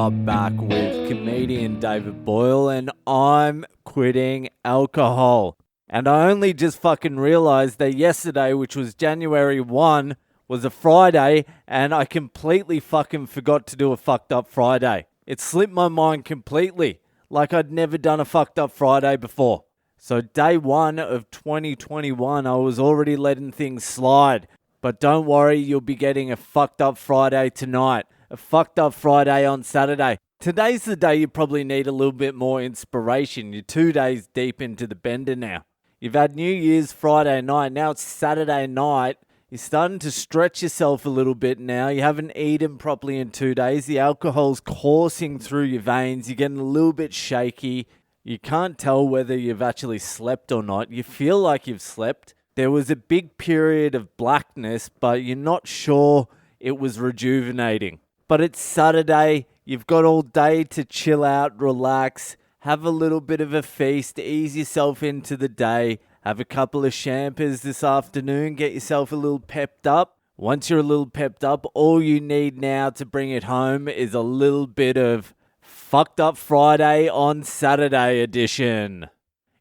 are back with comedian David Boyle, and I'm quitting alcohol. And I only just fucking realized that yesterday, which was January 1, was a Friday, and I completely fucking forgot to do a fucked up Friday. It slipped my mind completely, like I'd never done a fucked up Friday before. So day 1 of 2021, I was already letting things slide. But don't worry, you'll be getting a fucked up Friday tonight. A fucked up Friday on Saturday. Today's the day you probably need a little bit more inspiration. You're 2 days deep into the bender now. You've had New Year's Friday night. Now it's Saturday night. You're starting to stretch yourself a little bit now. You haven't eaten properly in 2 days. The alcohol's coursing through your veins. You're getting a little bit shaky. You can't tell whether you've actually slept or not. You feel like you've slept. There was a big period of blackness, but you're not sure it was rejuvenating. But it's Saturday. You've got all day to chill out, relax, have a little bit of a feast, ease yourself into the day, have a couple of champers this afternoon, get yourself a little pepped up. Once you're a little pepped up, all you need now to bring it home is a little bit of Fucked Up Friday on Saturday edition.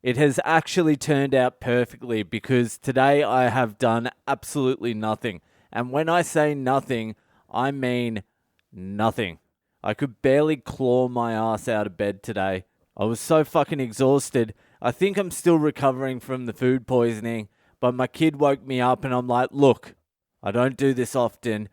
It has actually turned out perfectly because today I have done absolutely nothing. And when I say nothing, I mean nothing. I could barely claw my ass out of bed today. I was so fucking exhausted. I think I'm still recovering from the food poisoning, but my kid woke me up and I'm like, look, I don't do this often,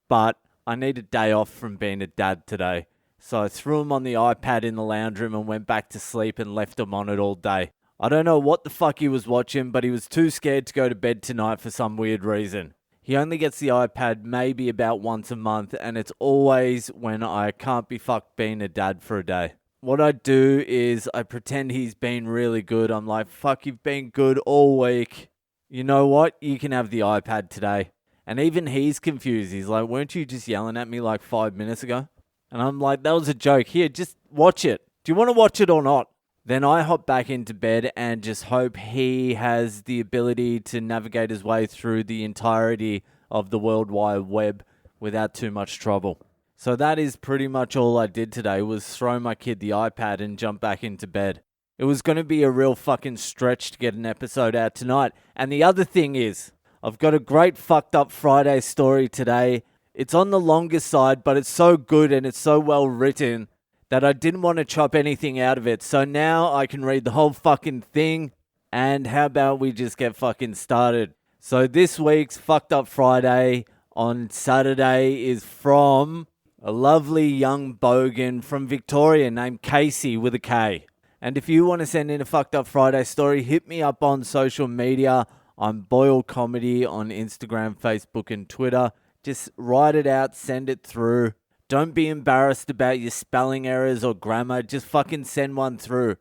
but I need a day off from being a dad today. So I threw him on the iPad in the lounge room and went back to sleep and left him on it all day. I don't know what the fuck he was watching, but he was too scared to go to bed tonight for some weird reason. He only gets the iPad maybe about once a month, and it's always when I can't be fucked being a dad for a day. What I do is I pretend he's been really good. I'm like, fuck, you've been good all week. You know what? You can have the iPad today. And even he's confused. He's like, weren't you just yelling at me like 5 minutes ago? And I'm like, that was a joke. Here, just watch it. Do you want to watch it or not? Then I hop back into bed and just hope he has the ability to navigate his way through the entirety of the World Wide Web without too much trouble. So that is pretty much all I did today, was throw my kid the iPad and jump back into bed. It was going to be a real fucking stretch to get an episode out tonight. And the other thing is, I've got a great fucked up Friday story today. It's on the longer side, but it's so good and it's so well written that I didn't want to chop anything out of it. So now I can read the whole fucking thing. And how about we just get fucking started? So this week's Fucked Up Friday on Saturday is from a lovely young bogan from Victoria named Casey with a K. And if you want to send in a Fucked Up Friday story, hit me up on social media. I'm Boyle Comedy on Instagram, Facebook and Twitter. Just write it out, send it through. Don't be embarrassed about your spelling errors or grammar. Just fucking send one through.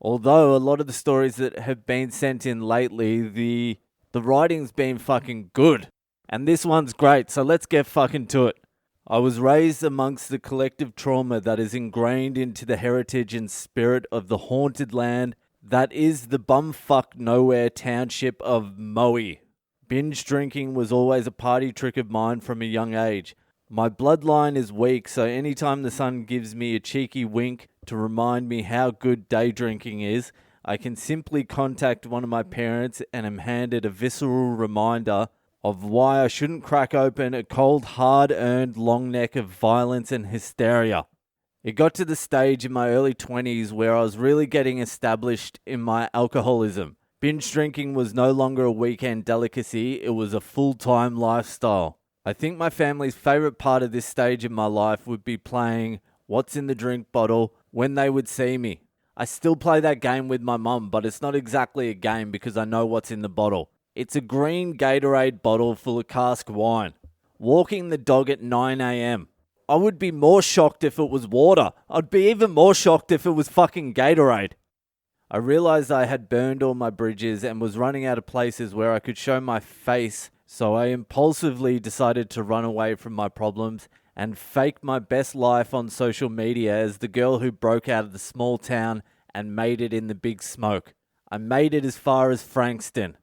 Although a lot of the stories that have been sent in lately, the writing's been fucking good. And this one's great, so let's get fucking to it. I was raised amongst the collective trauma that is ingrained into the heritage and spirit of the haunted land that is the bumfuck nowhere township of Maui. Binge drinking was always a party trick of mine from a young age. My bloodline is weak, so anytime the sun gives me a cheeky wink to remind me how good day drinking is, I can simply contact one of my parents and am handed a visceral reminder of why I shouldn't crack open a cold, hard-earned long neck of violence and hysteria. It got to the stage in my early 20s where I was really getting established in my alcoholism. Binge drinking was no longer a weekend delicacy, it was a full-time lifestyle. I think my family's favourite part of this stage in my life would be playing What's in the Drink Bottle when they would see me. I still play that game with my mum, but it's not exactly a game because I know what's in the bottle. It's a green Gatorade bottle full of cask wine. Walking the dog at 9 a.m. I would be more shocked if it was water. I'd be even more shocked if it was fucking Gatorade. I realised I had burned all my bridges and was running out of places where I could show my face, so I impulsively decided to run away from my problems and fake my best life on social media as the girl who broke out of the small town and made it in the big smoke. I made it as far as Frankston.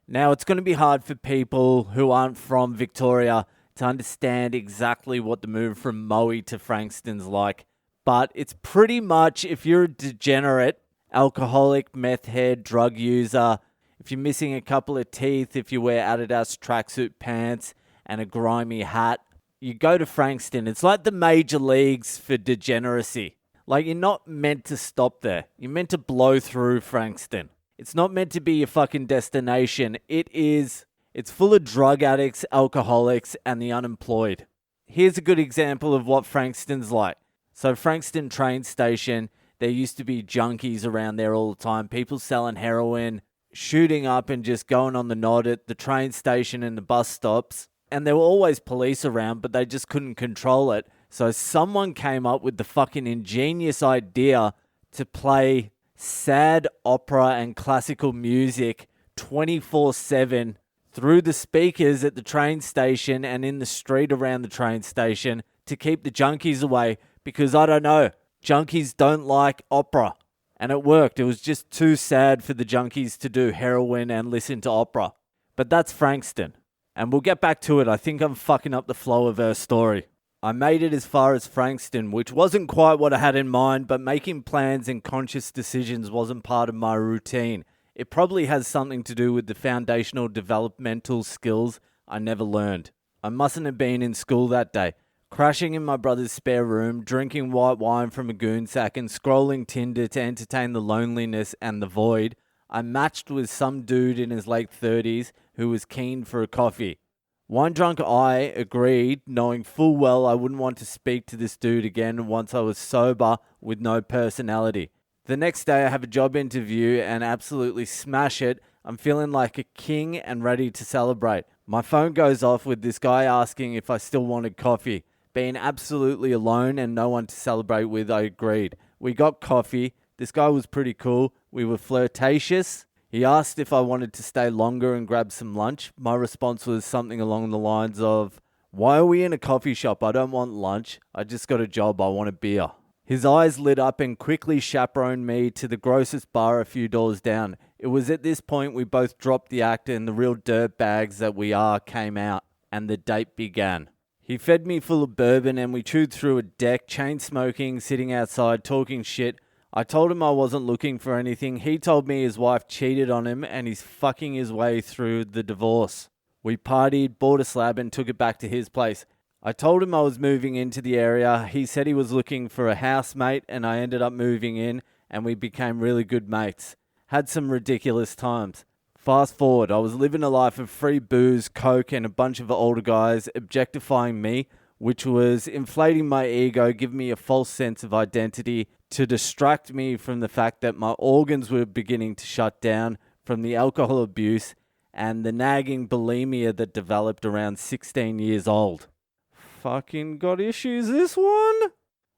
Now, it's going to be hard for people who aren't from Victoria to understand exactly what the move from Maui to Frankston's like, but it's pretty much if you're a degenerate, alcoholic, meth head, drug user, if you're missing a couple of teeth, if you wear Adidas tracksuit pants and a grimy hat, you go to Frankston. It's like the major leagues for degeneracy. Like, you're not meant to stop there. You're meant to blow through Frankston. It's not meant to be your fucking destination. It's full of drug addicts, alcoholics, and the unemployed. Here's a good example of what Frankston's like. So Frankston train station, there used to be junkies around there all the time. People selling heroin, shooting up and just going on the nod at the train station and the bus stops. And there were always police around, but they just couldn't control it. So someone came up with the fucking ingenious idea to play sad opera and classical music 24/7 through the speakers at the train station and in the street around the train station to keep the junkies away, because I don't know, junkies don't like opera. And it worked. It was just too sad for the junkies to do heroin and listen to opera. But that's Frankston. And we'll get back to it. I think I'm fucking up the flow of her story. I made it as far as Frankston, which wasn't quite what I had in mind, but making plans and conscious decisions wasn't part of my routine. It probably has something to do with the foundational developmental skills I never learned. I mustn't have been in school that day. Crashing in my brother's spare room, drinking white wine from a goon sack and scrolling Tinder to entertain the loneliness and the void, I matched with some dude in his late 30s who was keen for a coffee. Wine-drunk I agreed, knowing full well I wouldn't want to speak to this dude again once I was sober with no personality. The next day I have a job interview and absolutely smash it. I'm feeling like a king and ready to celebrate. My phone goes off with this guy asking if I still wanted coffee. Being absolutely alone and no one to celebrate with, I agreed. We got coffee. This guy was pretty cool. We were flirtatious. He asked if I wanted to stay longer and grab some lunch. My response was something along the lines of, "Why are we in a coffee shop? I don't want lunch. I just got a job. I want a beer." His eyes lit up and quickly chaperoned me to the grossest bar a few doors down. It was at this point we both dropped the act and the real dirt bags that we are came out, and the date began. He fed me full of bourbon and we chewed through a deck, chain smoking, sitting outside, talking shit. I told him I wasn't looking for anything. He told me his wife cheated on him and he's fucking his way through the divorce. We partied, bought a slab and took it back to his place. I told him I was moving into the area. He said he was looking for a housemate and I ended up moving in and we became really good mates. Had some ridiculous times. Fast forward, I was living a life of free booze, coke and a bunch of older guys objectifying me, which was inflating my ego, giving me a false sense of identity to distract me from the fact that my organs were beginning to shut down from the alcohol abuse and the nagging bulimia that developed around 16 years old. Fucking got issues, this one?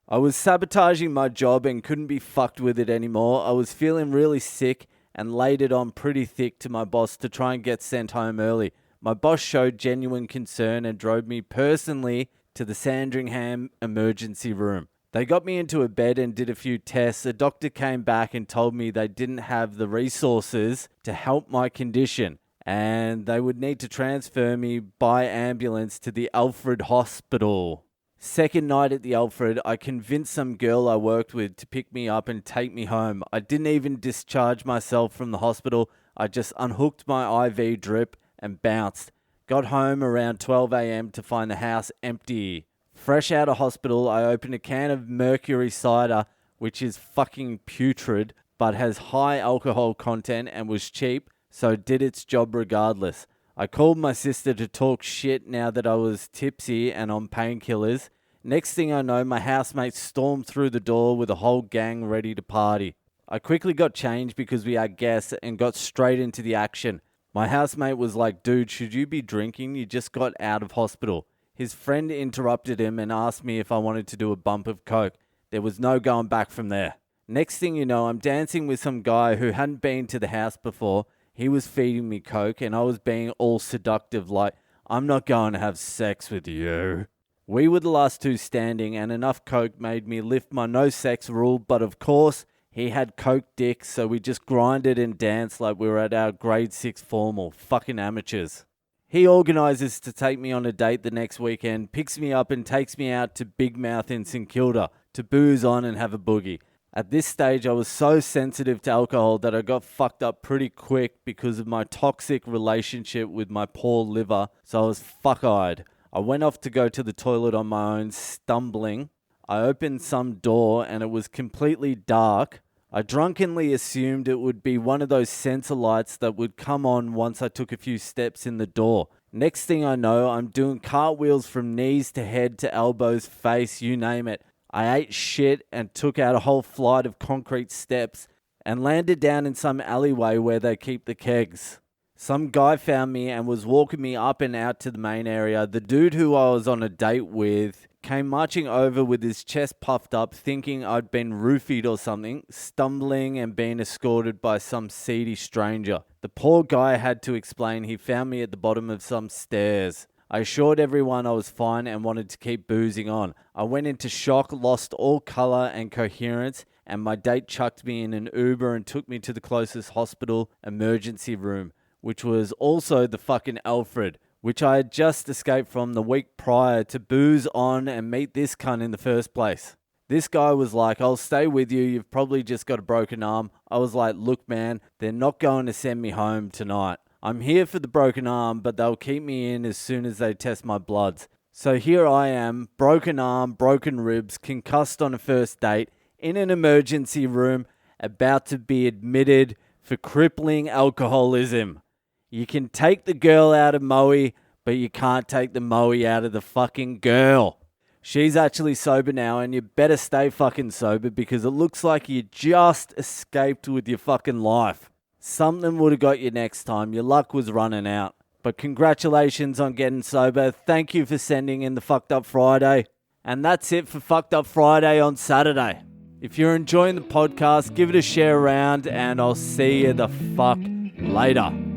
I was sabotaging my job and couldn't be fucked with it anymore. I was feeling really sick and laid it on pretty thick to my boss to try and get sent home early. My boss showed genuine concern and drove me personally to the Sandringham emergency room. They got me into a bed and did a few tests. A doctor came back and told me they didn't have the resources to help my condition and they would need to transfer me by ambulance to the Alfred Hospital. Second night at the Alfred, I convinced some girl I worked with to pick me up and take me home. I didn't even discharge myself from the hospital. I just unhooked my IV drip and bounced. Got home around 12 a.m. to find the house empty. Fresh out of hospital, I opened a can of mercury cider, which is fucking putrid, but has high alcohol content and was cheap, so did its job regardless. I called my sister to talk shit now that I was tipsy and on painkillers. Next thing I know, my housemate stormed through the door with a whole gang ready to party. I quickly got changed because we had guests and got straight into the action. My housemate was like, "Dude, should you be drinking? You just got out of hospital." His friend interrupted him and asked me if I wanted to do a bump of coke. There was no going back from there. Next thing you know, I'm dancing with some guy who hadn't been to the house before. He was feeding me coke and I was being all seductive like, "I'm not going to have sex with you." We were the last two standing and enough coke made me lift my no sex rule, but of course, he had coke dick, so we just grinded and danced like we were at our grade 6 formal. Fucking amateurs. He organises to take me on a date the next weekend, picks me up and takes me out to Big Mouth in St Kilda to booze on and have a boogie. At this stage, I was so sensitive to alcohol that I got fucked up pretty quick because of my toxic relationship with my poor liver, so I was fuck-eyed. I went off to go to the toilet on my own, stumbling. I opened some door and it was completely dark. I drunkenly assumed it would be one of those sensor lights that would come on once I took a few steps in the door. Next thing I know, I'm doing cartwheels from knees to head to elbows, face, you name it. I ate shit and took out a whole flight of concrete steps and landed down in some alleyway where they keep the kegs. Some guy found me and was walking me up and out to the main area. The dude who I was on a date with came marching over with his chest puffed up, thinking I'd been roofied or something, stumbling and being escorted by some seedy stranger. The poor guy had to explain he found me at the bottom of some stairs. I assured everyone I was fine and wanted to keep boozing on. I went into shock, lost all colour and coherence, and my date chucked me in an Uber and took me to the closest hospital emergency room, which was also the fucking Alfred, which I had just escaped from the week prior to booze on and meet this cunt in the first place. This guy was like, I'll stay with you, you've probably just got a broken arm. I was like, look man, they're not going to send me home tonight. I'm here for the broken arm, but they'll keep me in as soon as they test my bloods. So here I am, broken arm, broken ribs, concussed on a first date, in an emergency room, about to be admitted for crippling alcoholism. You can take the girl out of Moe, but you can't take the Moe out of the fucking girl. She's actually sober now, and you better stay fucking sober because it looks like you just escaped with your fucking life. Something would have got you next time. Your luck was running out. But congratulations on getting sober. Thank you for sending in the Fucked Up Friday. And that's it for Fucked Up Friday on Saturday. If you're enjoying the podcast, give it a share around, and I'll see you the fuck later.